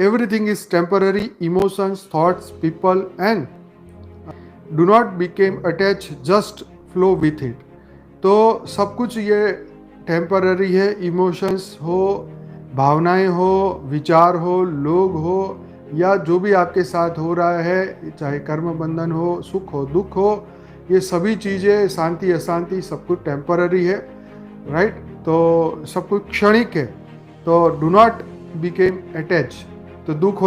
everything is temporary, emotions, thoughts, people, and do not become attached, just flow with it. तो सब कुछ ये temporary है, emotions हो, भावनाएं हो, विचार हो, लोग हो, या जो भी आपके साथ हो रहा है, चाहे कर्म बंधन हो, सुख हो, दुख हो, ये सभी चीज़ें, शांति अशांति, सब कुछ टेम्पररी है, राइट। तो सब कुछ क्षणिक है। तो डू नॉट बिकेम अटैच। तो दुख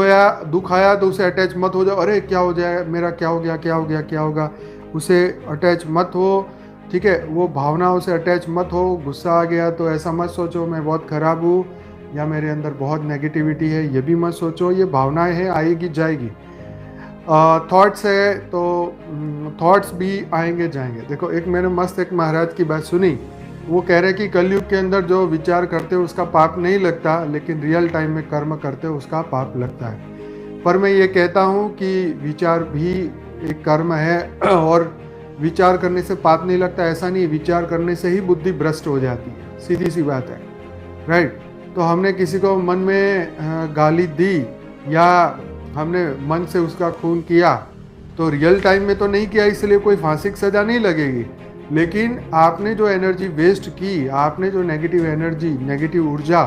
आया तो उसे अटैच मत हो जाओ, अरे क्या हो जाए, मेरा क्या हो गया, क्या हो गया, क्या होगा, उसे अटैच मत हो, ठीक है। वो भावनाओं से अटैच मत हो। गुस्सा आ गया तो ऐसा मत सोचो मैं बहुत ख़राब हूँ या मेरे अंदर बहुत नेगेटिविटी है, ये भी मत सोचो। ये भावनाएं हैं, आएगी जाएगी। थॉट्स है तो थॉट्स भी आएंगे जाएंगे। देखो, एक मैंने मस्त एक महाराज की बात सुनी। वो कह रहे कि कलयुग के अंदर जो विचार करते हो उसका पाप नहीं लगता, लेकिन रियल टाइम में कर्म करते हो उसका पाप लगता है। पर मैं ये कहता हूँ कि विचार भी एक कर्म है, और विचार करने से पाप नहीं लगता ऐसा नहीं। विचार करने से ही बुद्धि भ्रष्ट हो जाती है, सीधी सी बात है, राइट। तो हमने किसी को मन में गाली दी या हमने मन से उसका खून किया, तो रियल टाइम में तो नहीं किया, इसलिए कोई फांसी की सज़ा नहीं लगेगी। लेकिन आपने जो एनर्जी वेस्ट की, आपने जो नेगेटिव एनर्जी, नेगेटिव ऊर्जा,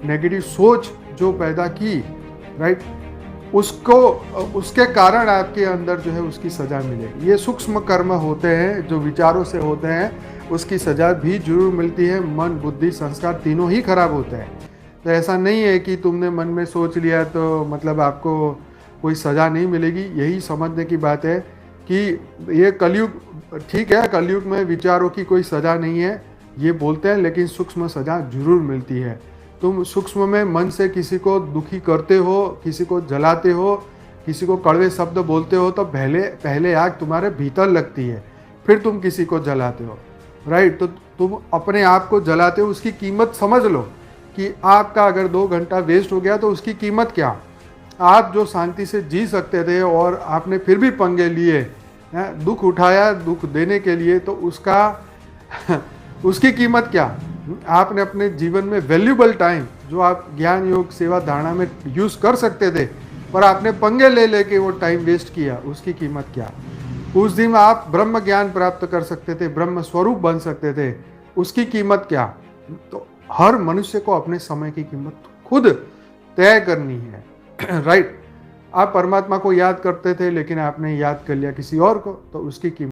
नेगेटिव सोच जो पैदा की, राइट, उसको, उसके कारण आपके अंदर जो है उसकी सज़ा मिलेगी। ये सूक्ष्म कर्म होते हैं जो विचारों से होते हैं, उसकी सज़ा भी जरूर मिलती है। मन, बुद्धि, संस्कार तीनों ही खराब होते हैं। तो ऐसा नहीं है कि तुमने मन में सोच लिया तो मतलब आपको कोई सज़ा नहीं मिलेगी। यही समझने की बात है कि ये कलयुग, ठीक है, कलयुग में विचारों की कोई सज़ा नहीं है ये बोलते हैं, लेकिन सूक्ष्म सज़ा जरूर मिलती है। तुम सूक्ष्म में मन से किसी को दुखी करते हो, किसी को जलाते हो, किसी को कड़वे शब्द बोलते हो, तो पहले आग तुम्हारे भीतर लगती है, फिर तुम किसी को जलाते हो, राइट। तो तुम अपने आप को जलाते हो, उसकी कीमत समझ लो कि आपका अगर 2 घंटा वेस्ट हो गया तो उसकी कीमत क्या। आप जो शांति से जी सकते थे और आपने फिर भी पंगे लिए, दुख उठाया दुख देने के लिए, तो उसका उसकी कीमत क्या। आपने अपने जीवन में वैल्यूबल टाइम जो आप ज्ञान योग सेवा धारणा में यूज़ कर सकते थे, पर आपने पंगे ले लेके वो टाइम वेस्ट किया, उसकी कीमत क्या। उस दिन आप ब्रह्म ज्ञान प्राप्त कर सकते थे, ब्रह्म स्वरूप बन सकते थे, उसकी कीमत क्या। तो हर मनुष्य को अपने समय की कीमत खुद तय करनी है, राइट। आप परमात्मा को याद करते थे लेकिन आपने याद कर लिया किसी और को, तो उसकी कीमत